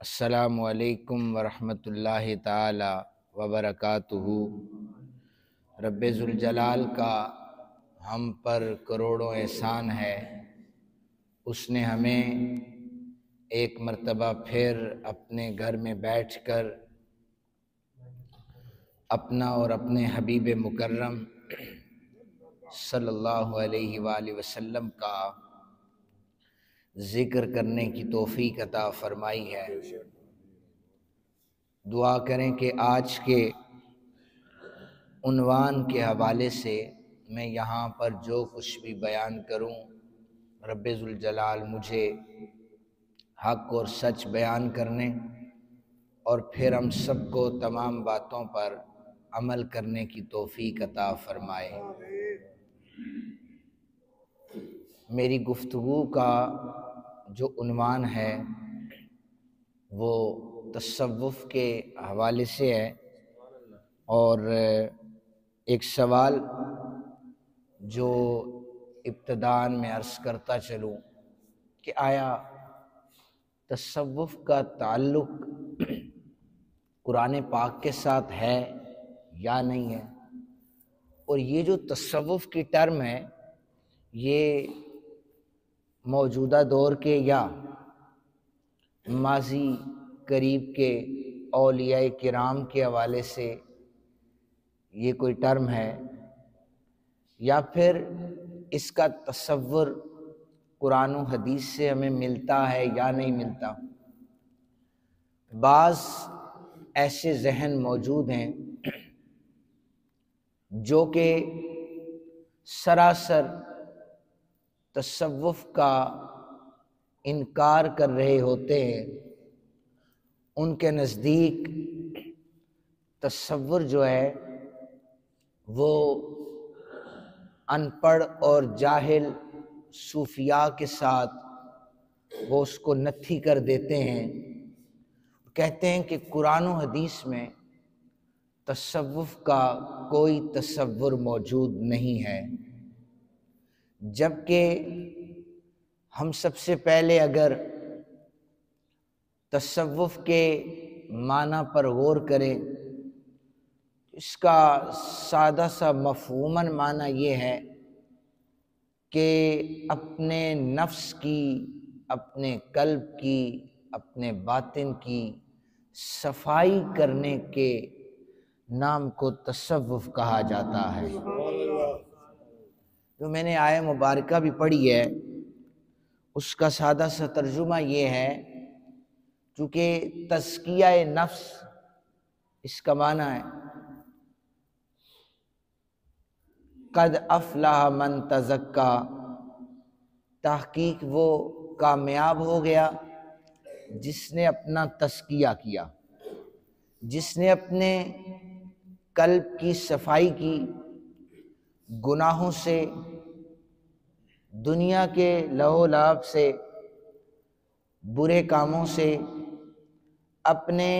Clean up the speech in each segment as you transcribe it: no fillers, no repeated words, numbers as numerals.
السلام علیکم ورحمۃ اللہ تعالی وبرکاتہ۔ رب ذوالجلال کا ہم پر کروڑوں احسان ہے، اس نے ہمیں ایک مرتبہ پھر اپنے گھر میں بیٹھ کر اپنا اور اپنے حبیب مکرم صلی اللہ علیہ وآلہ وسلم کا ذکر کرنے کی توفیق عطا فرمائی ہے۔ دعا کریں کہ آج کے عنوان کے حوالے سے میں یہاں پر جو کچھ بھی بیان کروں، رب ذوالجلال مجھے حق اور سچ بیان کرنے اور پھر ہم سب کو تمام باتوں پر عمل کرنے کی توفیق عطا فرمائے۔ میری گفتگو کا جو عنوان ہے وہ تصوف کے حوالے سے ہے، اور ایک سوال جو ابتداءً میں عرض کرتا چلوں کہ آیا تصوف کا تعلق قرآن پاک کے ساتھ ہے یا نہیں ہے؟ اور یہ جو تصوف کی ٹرم ہے یہ موجودہ دور کے یا ماضی قریب کے اولیاء کرام کے حوالے سے یہ کوئی ٹرم ہے، یا پھر اس کا تصور قرآن و حدیث سے ہمیں ملتا ہے یا نہیں ملتا؟ بعض ایسے ذہن موجود ہیں جو کہ سراسر تصوف کا انکار کر رہے ہوتے ہیں۔ ان کے نزدیک تصور جو ہے وہ ان پڑھ اور جاہل صوفیاء کے ساتھ وہ اس کو نتھی کر دیتے ہیں، کہتے ہیں کہ قرآن و حدیث میں تصوف کا کوئی تصور موجود نہیں ہے، جبکہ ہم سب سے پہلے اگر تصوف کے معنی پر غور کریں، اس کا سادہ سا مفہوماً معنی یہ ہے کہ اپنے نفس کی، اپنے قلب کی، اپنے باطن کی صفائی کرنے کے نام کو تصوف کہا جاتا ہے۔ جو میں نے آیہ مبارکہ بھی پڑھی ہے اس کا سادہ سا ترجمہ یہ ہے، چونکہ تزکیہ نفس اس کا معنی ہے قد افلح من تزکا، تحقیق وہ کامیاب ہو گیا جس نے اپنا تزکیہ کیا، جس نے اپنے قلب کی صفائی کی، گناہوں سے، دنیا کے لہو لعب سے، برے کاموں سے، اپنے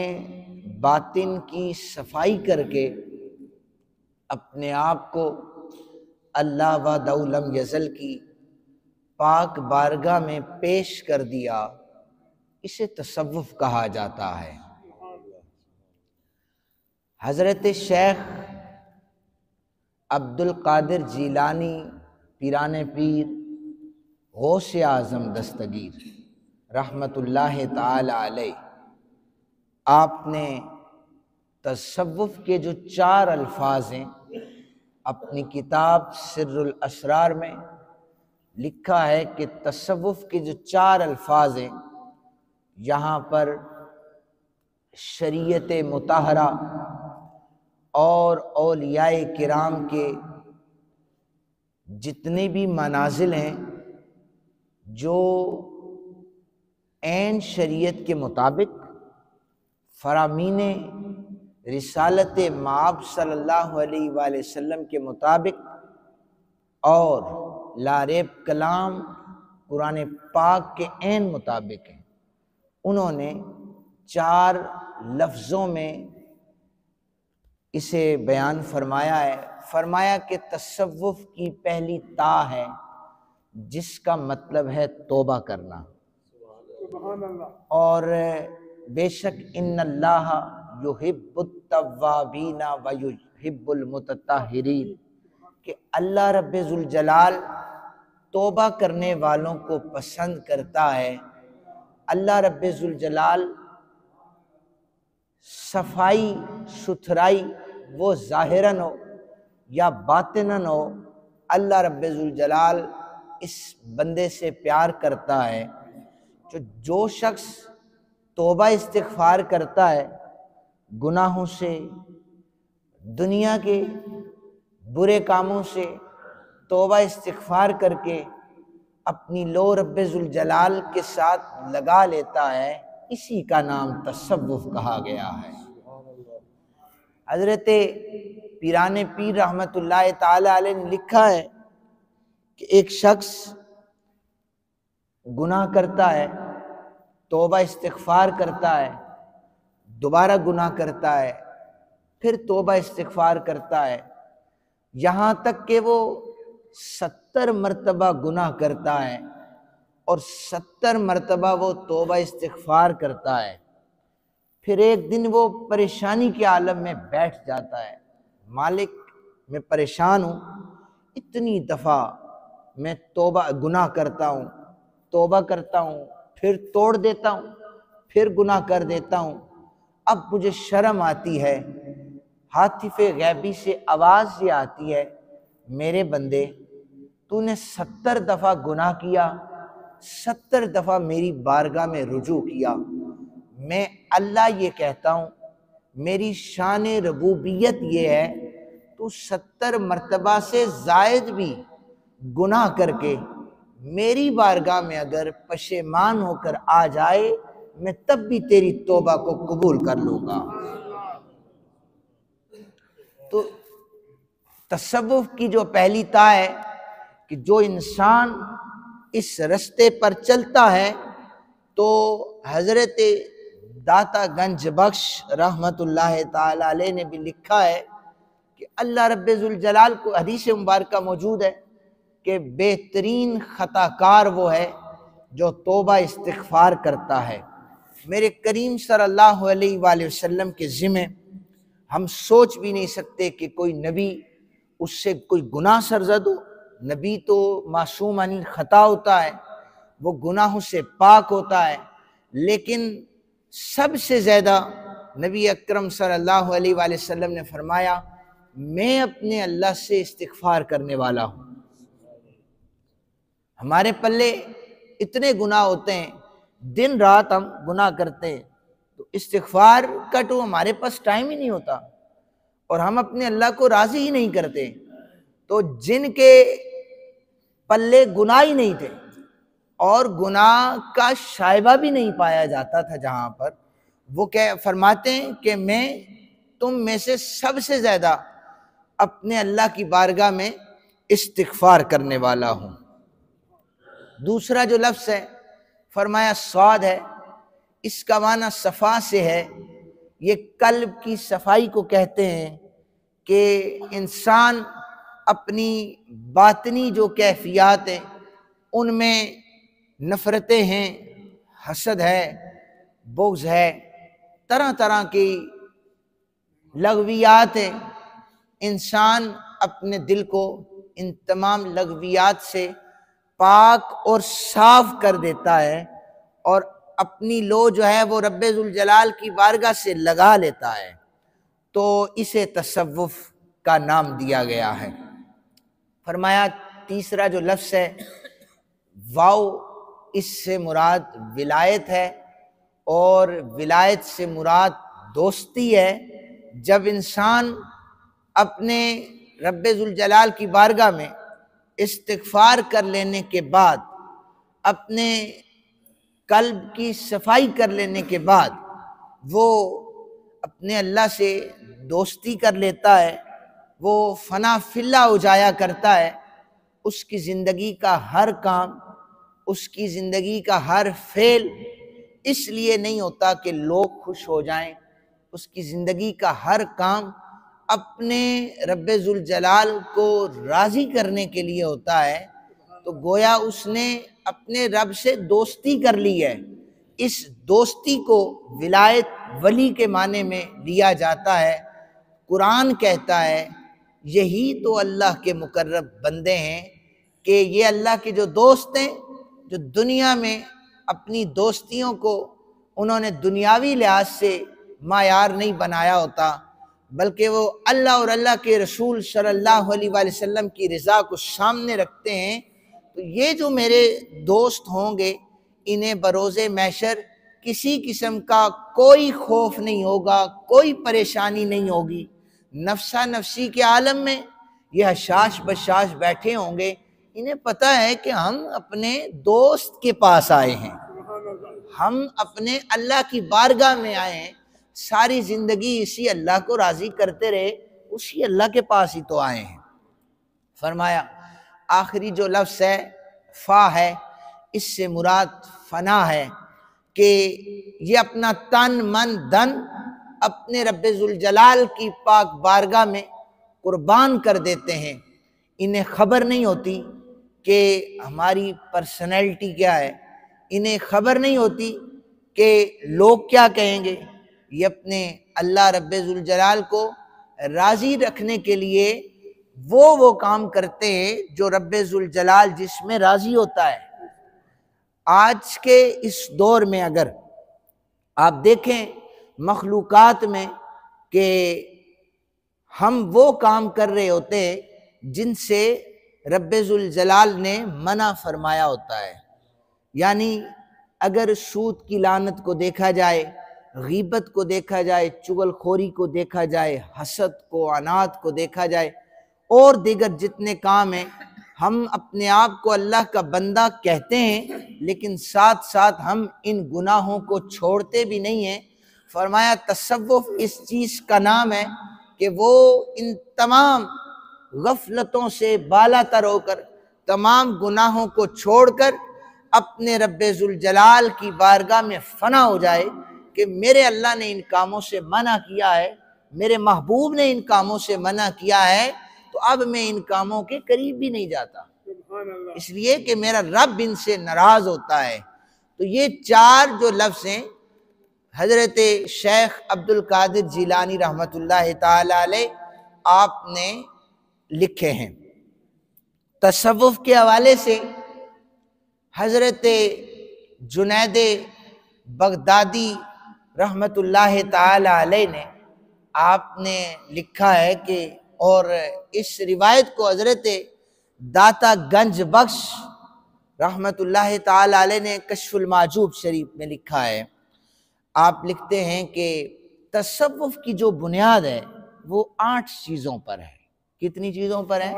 باطن کی صفائی کر کے اپنے آپ کو اللہ وحدہ لم یزل کی پاک بارگاہ میں پیش کر دیا، اسے تصوف کہا جاتا ہے۔ حضرت شیخ عبد القادر جیلانی پیران پیر غوث اعظم دستگیر رحمت اللہ تعالی علیہ، آپ نے تصوف کے جو 4 الفاظ ہیں اپنی کتاب سر الاسرار میں لکھا ہے کہ تصوف کے جو 4 الفاظ ہیں یہاں پر شریعت مطہرہ اور اولیاء کرام کے جتنے بھی منازل ہیں جو عین شریعت کے مطابق فرامین رسالت مآب صلی اللہ علیہ وآلہ وسلم کے مطابق اور لا ریب کلام قرآن پاک کے عین مطابق ہیں، انہوں نے 4 لفظوں میں اسے بیان فرمایا ہے۔ فرمایا کہ تصوف کی پہلی تا ہے جس کا مطلب ہے توبہ کرنا، اور بے شک ان اللہ یحب التوابین و یحب المتطہرین، کہ اللہ رب ذوالجلال توبہ کرنے والوں کو پسند کرتا ہے۔ اللہ رب ذوالجلال صفائی ستھرائی وہ ظاہراً ہو یا باطناً ہو، اللہ رب ذوالجلال اس بندے سے پیار کرتا ہے۔ جو شخص توبہ استغفار کرتا ہے گناہوں سے، دنیا کے برے کاموں سے توبہ استغفار کر کے اپنی لو رب ذوالجلال کے ساتھ لگا لیتا ہے، اسی کا نام تصوف کہا گیا ہے۔ حضرت پیران پیر رحمت اللہ تعالی علیہ نے لکھا ہے کہ ایک شخص گناہ کرتا ہے، توبہ استغفار کرتا ہے، دوبارہ گناہ کرتا ہے، پھر توبہ استغفار کرتا ہے، یہاں تک کہ وہ 70 مرتبہ گناہ کرتا ہے اور 70 مرتبہ وہ توبہ استغفار کرتا ہے۔ پھر ایک دن وہ پریشانی کے عالم میں بیٹھ جاتا ہے، مالک میں پریشان ہوں، اتنی دفعہ میں گناہ کرتا ہوں، توبہ کرتا ہوں، پھر توڑ دیتا ہوں، پھر گناہ کر دیتا ہوں، اب مجھے شرم آتی ہے۔ ہاتف غیبی سے آواز یہ آتی ہے، میرے بندے تو نے 70 دفعہ گناہ کیا، 70 دفعہ میری بارگاہ میں رجوع کیا، میں اللہ یہ کہتا ہوں، میری شان ربوبیت یہ ہے، تو 70 مرتبہ سے زائد بھی گناہ کر کے میری بارگاہ میں اگر پشیمان ہو کر آ جائے، میں تب بھی تیری توبہ کو قبول کر لوں گا۔ تو تصوف کی جو پہلی تا ہے کہ جو انسان اس رستے پر چلتا ہے، تو حضرت داتا گنج بخش رحمت اللہ تعالی علیہ نے بھی لکھا ہے کہ اللہ رب ذوالجلال کو حدیث مبارکہ موجود ہے کہ بہترین خطا کار وہ ہے جو توبہ استغفار کرتا ہے۔ میرے کریم صلی اللہ علیہ وآلہ وسلم کے ذمہ ہم سوچ بھی نہیں سکتے کہ کوئی نبی اس سے کوئی گناہ سرزد ہو۔ نبی تو معصوم عن خطا ہوتا ہے، وہ گناہوں سے پاک ہوتا ہے، لیکن سب سے زیادہ نبی اکرم صلی اللہ علیہ وآلہ وسلم نے فرمایا، میں اپنے اللہ سے استغفار کرنے والا ہوں۔ ہمارے پلے اتنے گناہ ہوتے ہیں، دن رات ہم گناہ کرتے ہیں، تو استغفار کا تو ہمارے پاس ٹائم ہی نہیں ہوتا، اور ہم اپنے اللہ کو راضی ہی نہیں کرتے۔ تو جن کے پلے گناہ ہی نہیں تھے اور گناہ کا شائبہ بھی نہیں پایا جاتا تھا جہاں پر، وہ فرماتے ہیں کہ میں تم میں سے سب سے زیادہ اپنے اللہ کی بارگاہ میں استغفار کرنے والا ہوں۔ دوسرا جو لفظ ہے فرمایا صاد ہے، اس کا معنی صفا سے ہے۔ یہ قلب کی صفائی کو کہتے ہیں کہ انسان اپنی باطنی جو کیفیات ہیں ان میں نفرتیں ہیں، حسد ہے، بغض ہے، طرح طرح کی لغویات ہیں، انسان اپنے دل کو ان تمام لغویات سے پاک اور صاف کر دیتا ہے اور اپنی لو جو ہے وہ رب ذوالجلال کی بارگاہ سے لگا لیتا ہے، تو اسے تصوف کا نام دیا گیا ہے۔ فرمایا تیسرا جو لفظ ہے واو، اس سے مراد ولایت ہے، اور ولایت سے مراد دوستی ہے۔ جب انسان اپنے رب ذوالجلال کی بارگاہ میں استغفار کر لینے کے بعد، اپنے قلب کی صفائی کر لینے کے بعد، وہ اپنے اللہ سے دوستی کر لیتا ہے، وہ فنا فی اللہ ہو جایا کرتا ہے، اس کی زندگی کا ہر کام، اس کی زندگی کا ہر فعل اس لیے نہیں ہوتا کہ لوگ خوش ہو جائیں، اس کی زندگی کا ہر کام اپنے رب ذوالجلال کو راضی کرنے کے لیے ہوتا ہے۔ تو گویا اس نے اپنے رب سے دوستی کر لی ہے، اس دوستی کو ولایت ولی کے معنی میں لیا جاتا ہے۔ قرآن کہتا ہے یہی تو اللہ کے مقرب بندے ہیں کہ یہ اللہ کے جو دوست ہیں، جو دنیا میں اپنی دوستیوں کو انہوں نے دنیاوی لحاظ سے معیار نہیں بنایا ہوتا، بلکہ وہ اللہ اور اللہ کے رسول صلی اللہ علیہ وآلہ وسلم کی رضا کو سامنے رکھتے ہیں۔ تو یہ جو میرے دوست ہوں گے انہیں بروز محشر کسی قسم کا کوئی خوف نہیں ہوگا، کوئی پریشانی نہیں ہوگی۔ نفسا نفسی کے عالم میں یہ حشاش بشاش بیٹھے ہوں گے، انہیں پتہ ہے کہ ہم اپنے دوست کے پاس آئے ہیں، ہم اپنے اللہ کی بارگاہ میں آئے ہیں، ساری زندگی اسی اللہ کو راضی کرتے رہے، اسی اللہ کے پاس ہی تو آئے ہیں۔ فرمایا آخری جو لفظ ہے فا ہے، اس سے مراد فنا ہے کہ یہ اپنا تن من دن اپنے رب ذوالجلال کی پاک بارگاہ میں قربان کر دیتے ہیں۔ انہیں خبر نہیں ہوتی کہ ہماری پرسنالٹی کیا ہے، انہیں خبر نہیں ہوتی کہ لوگ کیا کہیں گے، یہ اپنے اللہ رب ذوالجلال کو راضی رکھنے کے لیے وہ کام کرتے ہیں جو رب ذوالجلال جس میں راضی ہوتا ہے۔ آج کے اس دور میں اگر آپ دیکھیں مخلوقات میں کہ ہم وہ کام کر رہے ہوتے ہیں جن سے رب ذوالجلال نے منع فرمایا ہوتا ہے، یعنی اگر سود کی لعنت کو دیکھا جائے، غیبت کو دیکھا جائے، چغل خوری کو دیکھا جائے، حسد کو، عناد کو دیکھا جائے، اور دیگر جتنے کام ہیں، ہم اپنے آپ کو اللہ کا بندہ کہتے ہیں لیکن ساتھ ساتھ ہم ان گناہوں کو چھوڑتے بھی نہیں ہیں۔ فرمایا تصوف اس چیز کا نام ہے کہ وہ ان تمام غفلتوں سے بالا تر ہو کر، تمام گناہوں کو چھوڑ کر اپنے رب ذوالجلال کی بارگاہ میں فنا ہو جائے کہ میرے اللہ نے ان کاموں سے منع کیا ہے، میرے محبوب نے ان کاموں سے منع کیا ہے، تو اب میں ان کاموں کے قریب بھی نہیں جاتا، اس لیے کہ میرا رب ان سے ناراض ہوتا ہے۔ تو یہ چار جو لفظ ہیں حضرت شیخ عبد القادر جیلانی رحمۃ اللہ تعالی علیہ آپ نے لکھے ہیں۔ تصوف کے حوالے سے حضرت جنید بغدادی رحمۃ اللہ تعالی علیہ نے آپ نے لکھا ہے کہ، اور اس روایت کو حضرت داتا گنج بخش رحمۃ اللہ تعالی علیہ نے کشف المعجوب شریف میں لکھا ہے۔ آپ لکھتے ہیں کہ تصوف کی جو بنیاد ہے وہ 8 چیزوں پر ہے۔ کتنی چیزوں پر ہے؟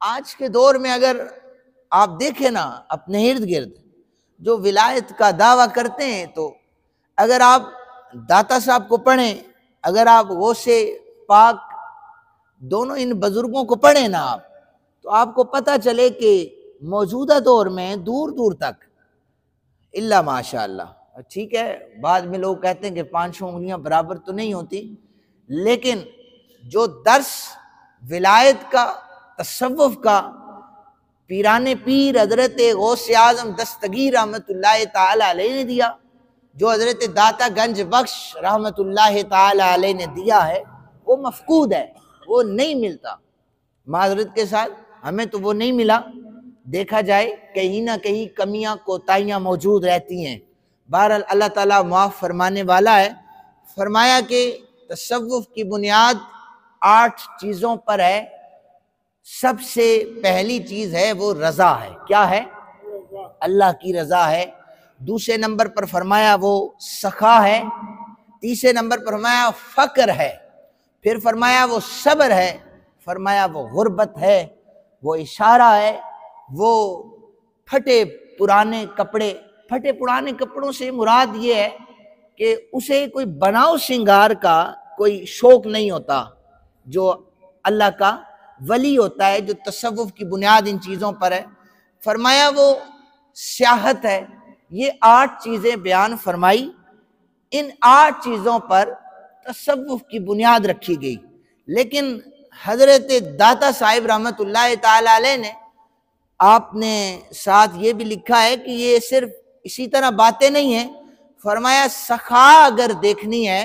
آج کے دور میں اگر آپ دیکھیں نا اپنے ارد گرد جو ولایت کا دعویٰ کرتے ہیں، تو اگر آپ داتا صاحب کو پڑھیں، اگر آپ غوث پاک دونوں ان بزرگوں کو پڑھیں نا آپ، تو آپ کو پتہ چلے کہ موجودہ دور میں دور دور تک اللہ ماشاء اللہ، ٹھیک ہے بعد میں لوگ کہتے ہیں کہ 5 انگلیاں برابر تو نہیں ہوتی، لیکن جو درس ولایت کا، تصوف کا پیران پیر حضرت غوث اعظم دستگیر رحمۃ اللہ تعالی علیہ نے دیا، جو حضرت داتا گنج بخش رحمۃ اللہ تعالی علیہ نے دیا ہے، وہ مفقود ہے، وہ نہیں ملتا۔ معذرت کے ساتھ ہمیں تو وہ نہیں ملا، دیکھا جائے کہیں نہ کہیں کمیاں کوتاہیاں موجود رہتی ہیں، بہرحال اللہ تعالیٰ معاف فرمانے والا ہے۔ فرمایا کہ تصوف کی بنیاد 8 چیزوں پر ہے۔ سب سے پہلی چیز ہے وہ رضا ہے۔ کیا ہے؟ اللہ کی رضا ہے۔ دوسرے نمبر پر فرمایا وہ سخا ہے۔ تیسرے نمبر پر فرمایا فقر ہے۔ پھر فرمایا وہ صبر ہے۔ فرمایا وہ غربت ہے، وہ اشارہ ہے، وہ پھٹے پرانے کپڑے۔ پھٹے پرانے کپڑوں سے مراد یہ ہے کہ اسے کوئی بناؤ سنگار کا کوئی شوق نہیں ہوتا، جو اللہ کا ولی ہوتا ہے، جو تصوف کی بنیاد ان چیزوں پر ہے۔ فرمایا وہ سیاحت ہے۔ یہ 8 چیزیں بیان فرمائی، ان 8 چیزوں پر تصوف کی بنیاد رکھی گئی۔ لیکن حضرت داتا صاحب رحمۃ اللہ تعالی علیہ نے آپ نے ساتھ یہ بھی لکھا ہے کہ یہ صرف اسی طرح باتیں نہیں ہیں. فرمایا سخا اگر دیکھنی ہے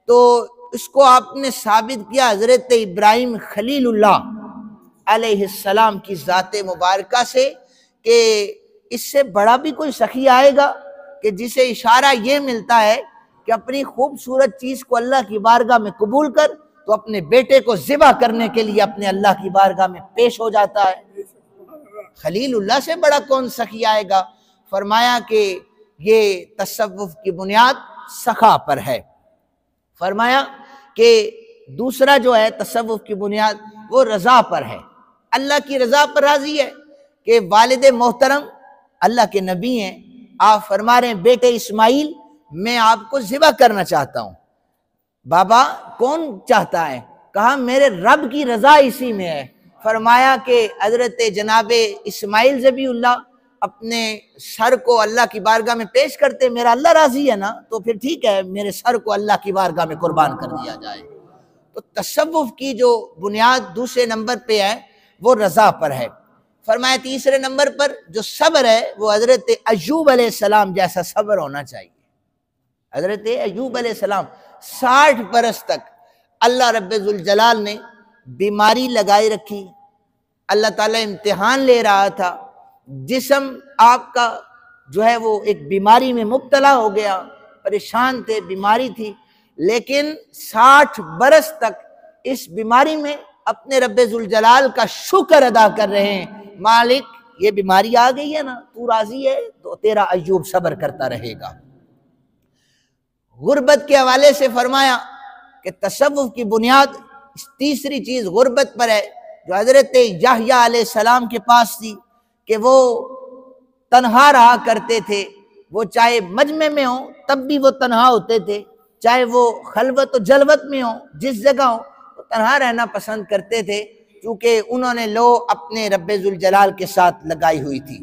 تو اس کو آپ نے ثابت کیا حضرت ابراہیم خلیل اللہ علیہ السلام کی ذات مبارکہ سے کہ اس سے بڑا بھی کوئی سخی آئے گا کہ جسے اشارہ یہ ملتا ہے کہ اپنی خوبصورت چیز کو اللہ کی بارگاہ میں قبول کر تو اپنے بیٹے کو ذبح کرنے کے لیے اپنے اللہ کی بارگاہ میں پیش ہو جاتا ہے. خلیل اللہ سے بڑا کون سخی آئے گا؟ فرمایا کہ یہ تصوف کی بنیاد سخا پر ہے. فرمایا کہ دوسرا جو ہے تصوف کی بنیاد وہ رضا پر ہے. اللہ کی رضا پر راضی ہے کہ والد محترم اللہ کے نبی ہیں، آپ فرما رہے ہیں بیٹے اسماعیل میں آپ کو ذبح کرنا چاہتا ہوں. بابا کون چاہتا ہے؟ کہا میرے رب کی رضا اسی میں ہے. فرمایا کہ حضرت جناب اسماعیل ذبیح اللہ اپنے سر کو اللہ کی بارگاہ میں پیش کرتے، میرا اللہ راضی ہے نا تو پھر ٹھیک ہے میرے سر کو اللہ کی بارگاہ میں قربان کر دیا جائے. تو تصوف کی جو بنیاد دوسرے نمبر پہ ہے وہ رضا پر ہے. فرمایا تیسرے نمبر پر جو صبر ہے وہ حضرت ایوب علیہ السلام جیسا صبر ہونا چاہیے. حضرت ایوب علیہ السلام 60 برس تک اللہ رب ذوالجلال نے بیماری لگائی رکھی، اللہ تعالیٰ امتحان لے رہا تھا، جسم آپ کا جو ہے وہ ایک بیماری میں مبتلا ہو گیا، پریشان تھے، بیماری تھی، لیکن 60 برس تک اس بیماری میں اپنے رب ذوالجلال کا شکر ادا کر رہے ہیں. مالک یہ بیماری آ گئی ہے نا، تو راضی ہے تو تیرا ایوب صبر کرتا رہے گا. غربت کے حوالے سے فرمایا کہ تصوف کی بنیاد تیسری چیز غربت پر ہے جو حضرت یحییٰ علیہ السلام کے پاس تھی کہ وہ تنہا رہا کرتے تھے. وہ چاہے مجمع میں ہوں تب بھی وہ تنہا ہوتے تھے، چاہے وہ خلوت و جلوت میں ہوں، جس جگہ ہوں وہ تنہا رہنا پسند کرتے تھے کیونکہ انہوں نے لو اپنے رب ذوالجلال کے ساتھ لگائی ہوئی تھی.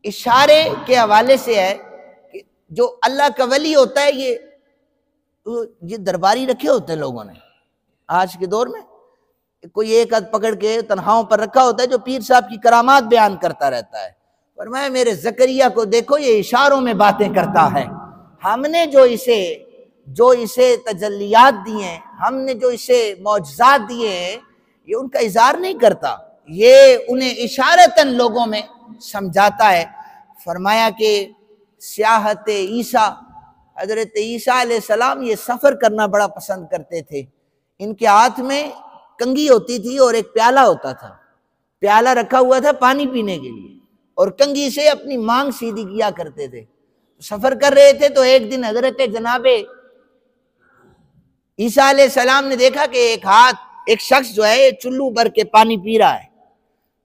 اشارے کے حوالے سے ہے کہ جو اللہ کا ولی ہوتا ہے یہ درباری رکھے ہوتے ہیں لوگوں نے آج کے دور میں، کوئی ایک ہاتھ پکڑ کے تنہاؤں پر رکھا ہوتا ہے جو پیر صاحب کی کرامات بیان کرتا رہتا ہے. فرمایا میرے زکریا کو دیکھو یہ اشاروں میں باتیں کرتا ہے. ہم نے جو اسے تجلیات دیے ہیں، ہم نے جو اسے معجزات دیے ہیں، یہ ان کا اظہار نہیں کرتا، یہ انہیں اشارتاً لوگوں میں سمجھاتا ہے. فرمایا کہ سیاحت عیسیٰ، حضرت عیسیٰ علیہ السلام یہ سفر کرنا بڑا پسند کرتے تھے. ان کے ہاتھ میں کنگھی ہوتی تھی اور ایک پیالہ ہوتا تھا، پیالہ رکھا ہوا تھا پانی پینے کے لیے، اور کنگھی سے اپنی مانگ سیدھی کیا کرتے تھے. سفر کر رہے تھے تو ایک دن حضرت جناب عیسیٰ علیہ السلام نے دیکھا کہ ایک شخص جو ہے چلو بھر کے پانی پی رہا ہے.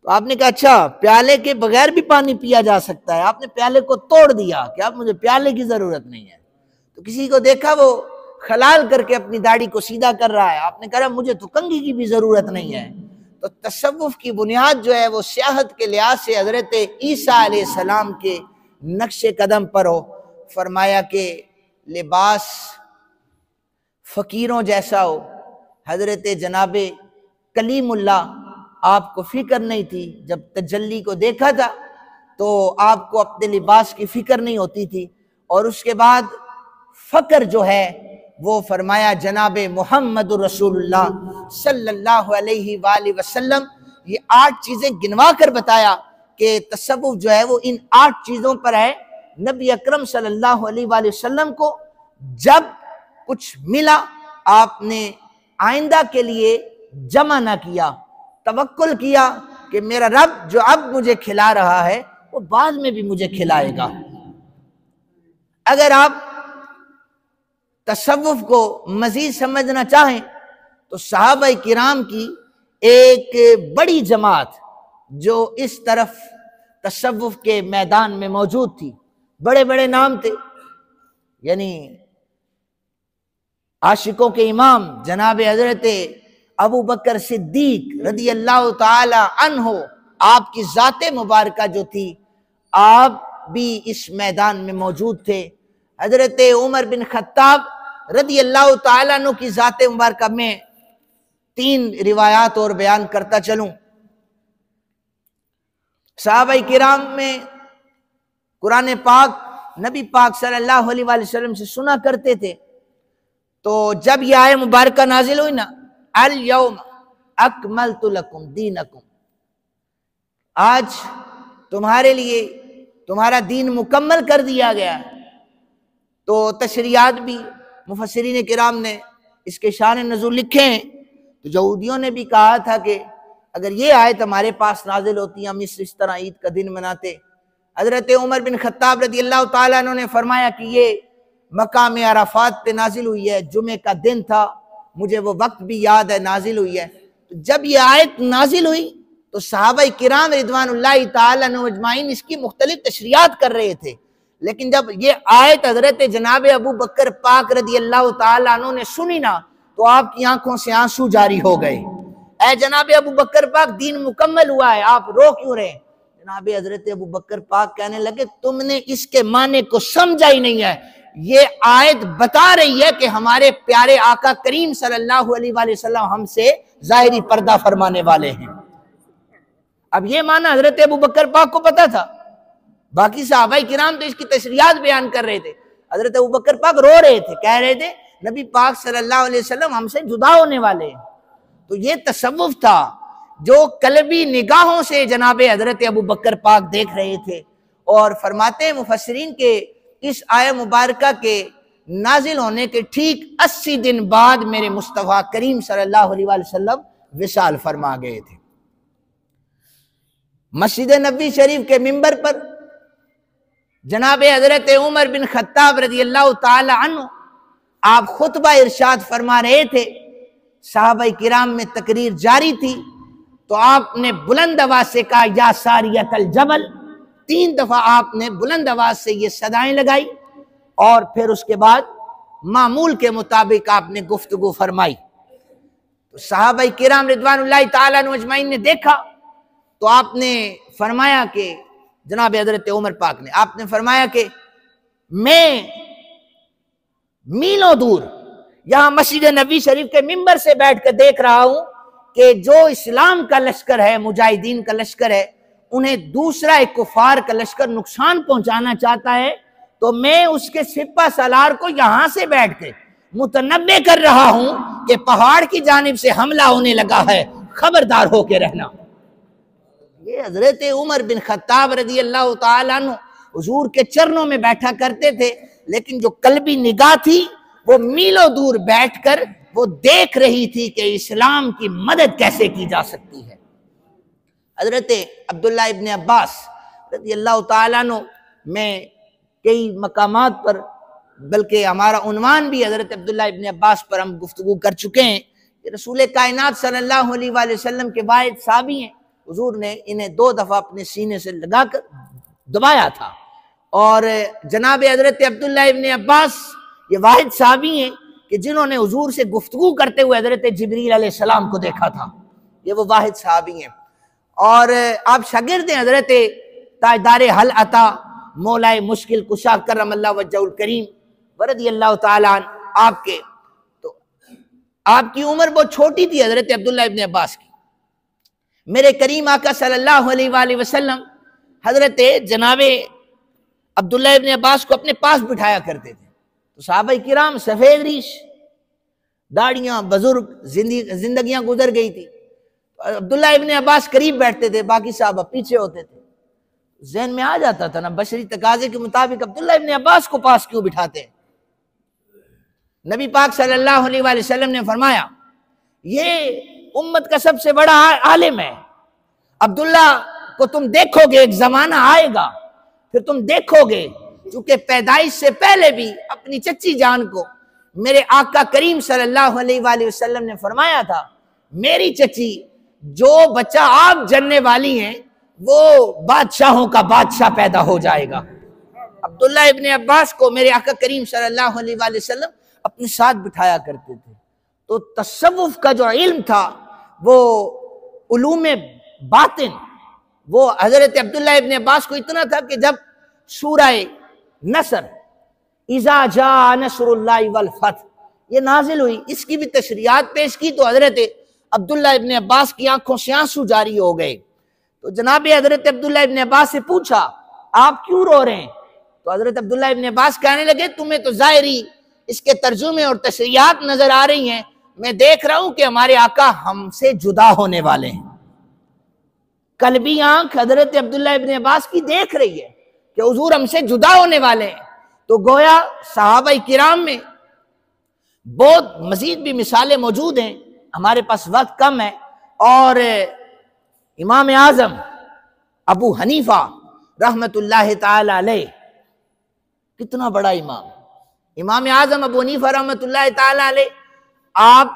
تو آپ نے کہا اچھا پیالے کے بغیر بھی پانی پیا جا سکتا ہے. آپ نے پیالے کو توڑ دیا کہ اب مجھے پیالے کی ضرورت نہیں ہے. تو کسی کو دیکھا وہ خلال کر کے اپنی داڑھی کو سیدھا کر رہا ہے، آپ نے کہا مجھے تو کنگھی کی بھی ضرورت نہیں ہے. تو تصوف کی بنیاد جو ہے وہ سیاحت کے لحاظ سے حضرت عیسیٰ علیہ السلام کے نقش قدم پر ہو. فرمایا کہ لباس فقیروں جیسا ہو. حضرت جناب کلیم اللہ آپ کو فکر نہیں تھی، جب تجلی کو دیکھا تھا تو آپ کو اپنے لباس کی فکر نہیں ہوتی تھی. اور اس کے بعد فقر جو ہے وہ فرمایا جناب محمد رسول اللہ صلی اللہ علیہ وآلہ وسلم یہ 8 چیزیں گنوا کر بتایا کہ تصوف جو ہے وہ ان 8 چیزوں پر ہے. نبی اکرم صلی اللہ علیہ وآلہ وسلم کو جب کچھ ملا آپ نے آئندہ کے لیے جمع نہ کیا، توکل کیا کہ میرا رب جو اب مجھے کھلا رہا ہے وہ بعد میں بھی مجھے کھلائے گا. اگر آپ تصوف کو مزید سمجھنا چاہیں تو صحابہ کرام کی ایک بڑی جماعت جو اس طرف تصوف کے میدان میں موجود تھی، بڑے بڑے نام تھے، یعنی عاشقوں کے امام جناب حضرت ابو بکر صدیق رضی اللہ تعالی عنہ، آپ کی ذات مبارکہ جو تھی آپ بھی اس میدان میں موجود تھے. حضرت عمر بن خطاب رضی اللہ تعالیٰ عنہ کی ذات مبارکہ میں 3 روایات اور بیان کرتا چلوں. صحابہ کرام میں قرآن پاک نبی پاک صلی اللہ علیہ وآلہ وسلم سے سنا کرتے تھے۔ تو جب یہ آیت مبارکہ نازل ہوئی نا، الیوم اکملت لکم دینکم، آج تمہارے لیے تمہارا دین مکمل کر دیا گیا ہے، تو تشریحات بھی مفسرین کرام نے اس کے شان نزول لکھے ہیں۔ تو یہودیوں نے بھی کہا تھا کہ اگر یہ آیت ہمارے پاس نازل ہوتی ہم اس طرح عید کا دن مناتے۔ حضرت عمر بن خطاب رضی اللہ تعالیٰ عنہ نے فرمایا کہ یہ مقام عرفات پہ نازل ہوئی ہے، جمعے کا دن تھا، مجھے وہ وقت بھی یاد ہے نازل ہوئی ہے۔ تو جب یہ آیت نازل ہوئی تو صحابہ کرام رضوان اللہ تعالیٰ عنہ اجمعین اس کی مختلف تشریحات کر رہے تھے، لیکن جب یہ آیت حضرت جناب ابو بکر پاک رضی اللہ تعالیٰ عنہ نے سنی نا تو آپ کی آنکھوں سے آنسو جاری ہو گئے۔ اے جناب ابو بکر پاک، دین مکمل ہوا ہے، آپ رو کیوں رہے؟ جناب حضرت ابو بکر پاک کہنے لگے تم نے اس کے معنی کو سمجھا ہی نہیں ہے، یہ آیت بتا رہی ہے کہ ہمارے پیارے آقا کریم صلی اللہ علیہ وآلہ وسلم ہم سے ظاہری پردہ فرمانے والے ہیں۔ اب یہ معنی حضرت ابو بکر پاک کو پتا تھا، باقی صحابہ کرام تو اس کی تشریحات بیان کر رہے تھے، حضرت ابو بکر پاک رو رہے تھے، کہہ رہے تھے نبی پاک صلی اللہ علیہ وسلم ہم سے جدا ہونے والے ہیں۔ تو یہ تصوف تھا جو قلبی نگاہوں سے جناب حضرت ابو بکر پاک دیکھ رہے تھے، اور فرماتے ہیں مفسرین کے اس آیت مبارکہ کے نازل ہونے کے ٹھیک 80 دن بعد میرے مصطفیٰ کریم صلی اللہ علیہ وآلہ وسلم وصال فرما گئے تھے۔ مسجد نبوی شریف کے منبر پر جناب حضرت عمر بن خطاب رضی اللہ تعالی عنہ آپ خطبہ ارشاد فرما رہے تھے، صحابہ کرام میں تقریر جاری تھی، تو آپ نے بلند آواز سے کہا یا ساریۃ الجبل، 3 دفعہ آپ نے بلند آواز سے یہ صدائیں لگائی، اور پھر اس کے بعد معمول کے مطابق آپ نے گفتگو فرمائی۔ تو صحابہ کرام رضوان اللہ تعالیٰ عنہ اجمعین نے دیکھا، تو آپ نے فرمایا کہ جناب حضرت عمر پاک نے آپ نے فرمایا کہ میں میلوں دور یہاں مسجد نبوی شریف کے منبر سے بیٹھ کر دیکھ رہا ہوں کہ جو اسلام کا لشکر ہے، مجاہدین کا لشکر ہے، انہیں دوسرا ایک کفار کا لشکر نقصان پہنچانا چاہتا ہے، تو میں اس کے سپہ سالار کو یہاں سے بیٹھ کے متنبہ کر رہا ہوں کہ پہاڑ کی جانب سے حملہ ہونے لگا ہے، خبردار ہو کے رہنا۔ یہ حضرت عمر بن خطاب رضی اللہ تعالیٰ عنہ حضور کے چرنوں میں بیٹھا کرتے تھے، لیکن جو قلبی نگاہ تھی وہ میلوں دور بیٹھ کر وہ دیکھ رہی تھی کہ اسلام کی مدد کیسے کی جا سکتی ہے۔ حضرت عبداللہ ابن عباس رضی اللہ تعالیٰ عنہ میں کئی مقامات پر، بلکہ ہمارا عنوان بھی حضرت عبداللہ ابن عباس پر ہم گفتگو کر چکے ہیں، کہ رسول کائنات صلی اللہ علیہ وآلہ وسلم کے واحد صحابی ہیں، حضور نے انہیں 2 دفعہ اپنے سینے سے لگا کر دبایا تھا، اور جناب حضرت عبداللہ ابن عباس یہ واحد صحابی ہیں کہ جنہوں نے حضور سے گفتگو کرتے ہوئے حضرت جبریل علیہ السلام کو دیکھا تھا، یہ وہ واحد صحابی ہیں، اور آپ شاگرد ہیں حضرت تاجدار حل عطا مولا مشکل کشا کرم اللہ وجہ الکریم رضی اللہ تعالیٰ عنہ آپ کے۔ تو آپ کی عمر بہت چھوٹی تھی حضرت عبداللہ ابن عباس کی۔ میرے کریم آقا صلی اللہ علیہ وآلہ وسلم حضرت جناب عبداللہ ابن عباس کو اپنے پاس بٹھایا کرتے تھے، تو صحابہ کرام سفید ریش، داڑیاں، بزرگ، زندگیاں گزر گئی تھی، عبداللہ ابن عباس قریب بیٹھتے تھے، باقی صحابہ پیچھے ہوتے تھے۔ ذہن میں آ جاتا تھا نا بشری تقاضے کے مطابق عبداللہ ابن عباس کو پاس کیوں بٹھاتے ہیں؟ نبی پاک صلی اللہ علیہ وآلہ وسلم نے فرمایا یہ امت کا سب سے بڑا عالم ہے، عبداللہ کو تم دیکھو گے، ایک زمانہ آئے گا پھر تم دیکھو گے، چونکہ پیدائش سے پہلے بھی اپنی چچی جان کو میرے آقا کریم صلی اللہ علیہ وآلہ وسلم نے فرمایا تھا میری چچی جو بچہ آپ جننے والی ہیں وہ بادشاہوں کا بادشاہ پیدا ہو جائے گا۔ عبداللہ ابن عباس کو میرے آقا کریم صلی اللہ علیہ وآلہ وسلم اپنے ساتھ بٹھایا کرتے تھے۔ تو تصوف کا جو علم تھا وہ علوم باطن وہ حضرت عبداللہ ابن عباس کو اتنا تھا کہ جب سورہ نصر اذا جاء نصر اللہ والفتح یہ نازل ہوئی، اس کی بھی تشریحات پیش کی، تو حضرت عبداللہ ابن عباس کی آنکھوں سے آنسو جاری ہو گئے۔ تو جناب حضرت عبداللہ ابن عباس سے پوچھا آپ کیوں رو رہے ہیں؟ تو حضرت عبداللہ ابن عباس کہنے لگے تمہیں تو ظاہری اس کے ترجمے اور تشریحات نظر آ رہی ہیں، میں دیکھ رہا ہوں کہ ہمارے آقا ہم سے جدا ہونے والے ہیں۔ قلبی آنکھ حضرت عبداللہ ابن عباس کی دیکھ رہی ہے کہ حضور ہم سے جدا ہونے والے ہیں۔ تو گویا صحابہ کرام میں بہت مزید بھی مثالیں موجود ہیں، ہمارے پاس وقت کم ہے۔ اور امام اعظم ابو حنیفہ رحمت اللہ تعالی علیہ، کتنا بڑا امام، امام اعظم ابو حنیفہ رحمت اللہ تعالی علیہ، آپ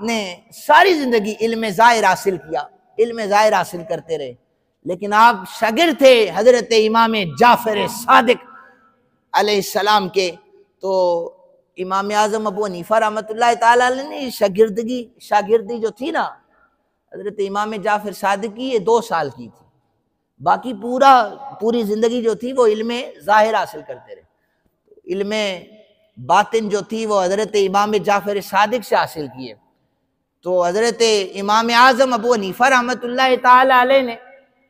نے ساری زندگی علم ظاہر حاصل کیا، علم ظاہر حاصل کرتے رہے، لیکن آپ شاگرد تھے حضرت امام جعفر صادق علیہ السلام کے۔ تو امام اعظم ابو حنیفہ رحمت اللہ تعالی علیہ نے شاگردی جو تھی نا حضرت امام جعفر صادق کی، یہ 2 سال کی تھی، باقی پوری زندگی جو تھی وہ علم ظاہر حاصل کرتے رہے۔ علم باطن جو تھی وہ حضرت امام جعفر صادق سے حاصل کیے۔ تو حضرت امام اعظم ابو حنیفہ رحمت اللہ تعالی علیہ نے،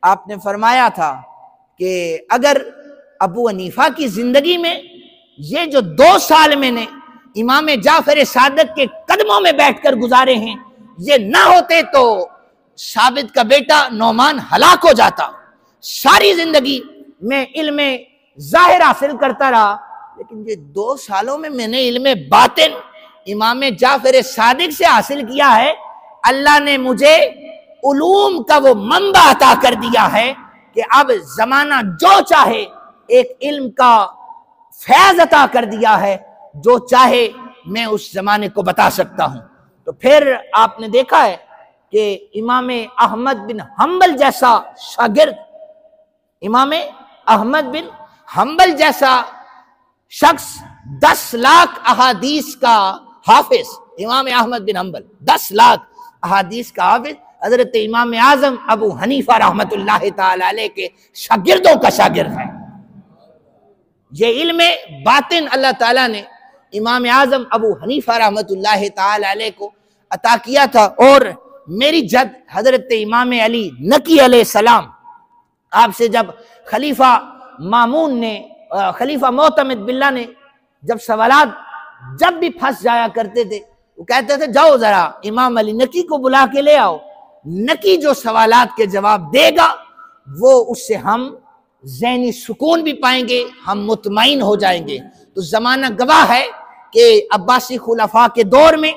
آپ نے فرمایا تھا کہ اگر ابو حنیفہ کی زندگی میں یہ جو 2 سال میں نے امام جعفر صادق کے قدموں میں بیٹھ کر گزارے ہیں، یہ نہ ہوتے تو ثابت کا بیٹا نعمان ہلاک ہو جاتا۔ ساری زندگی میں علم ظاہر حاصل کرتا رہا، لیکن یہ 2 سالوں میں نے علم باطن امام جعفر صادق سے حاصل کیا ہے۔ اللہ نے مجھے علوم کا وہ منبع عطا کر دیا ہے کہ اب زمانہ جو چاہے ایک علم کا فیض عطا کر دیا ہے، جو چاہے میں اس زمانے کو بتا سکتا ہوں۔ تو پھر آپ نے دیکھا ہے کہ امام احمد بن حنبل جیسا شاگرد، امام احمد بن حنبل جیسا شخص 10 لاکھ احادیث کا حافظ، امام احمد بن حنبل 10 لاکھ احادیث کا حافظ، حضرت امام اعظم ابو حنیفہ رحمت اللہ تعالی علیہ کے شاگردوں کا شاگرد ہے۔ یہ علم باطن اللہ تعالیٰ نے امام اعظم ابو حنیفہ رحمت اللہ تعالی علیہ کو عطا کیا تھا۔ اور میری جد حضرت امام علی نقی علیہ السلام، آپ سے جب خلیفہ مامون نے، خلیفہ معتمد باللہ نے جب سوالات جب بھی پھنس جایا کرتے تھے، وہ کہتے تھے جاؤ ذرا امام علی نقی کو بلا کے لے آؤ، نقی جو سوالات کے جواب دے گا وہ اس سے ہم ذہنی سکون بھی پائیں گے، ہم مطمئن ہو جائیں گے۔ تو زمانہ گواہ ہے کہ عباسی خلفاء کے دور میں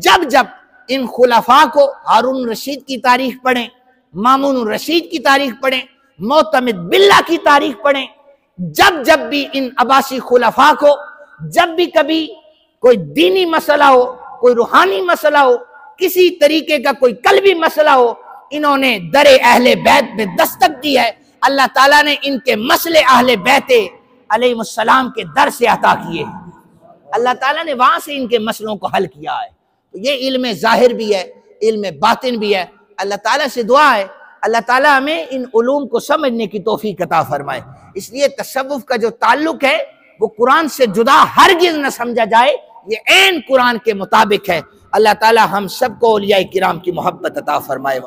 جب جب ان خلفاء کو، ہارون رشید کی تاریخ پڑھیں، مامون الرشید کی تاریخ پڑھیں، معتمد باللہ کی تاریخ پڑھیں، جب جب بھی ان عباسی خلفاء کو جب بھی کبھی کوئی دینی مسئلہ ہو، کوئی روحانی مسئلہ ہو، کسی طریقے کا کوئی قلبی مسئلہ ہو، انہوں نے در اہل بیت میں دستک دی ہے۔ اللہ تعالیٰ نے ان کے مسئلے اہل بیت علیہ السلام کے در سے عطا کیے، اللہ تعالیٰ نے وہاں سے ان کے مسئلوں کو حل کیا ہے۔ تو یہ علم ظاہر بھی ہے، علم باطن بھی ہے۔ اللہ تعالیٰ سے دعا ہے اللہ تعالیٰ ہمیں ان علوم کو سمجھنے کی توفیق عطا فرمائے۔ اس لیے تصوف کا جو تعلق ہے وہ قرآن سے جدا ہرگز نہ سمجھا جائے، یہ عین قرآن کے مطابق ہے۔ اللہ تعالیٰ ہم سب کو اولیاء کرام کی محبت عطا فرمائے۔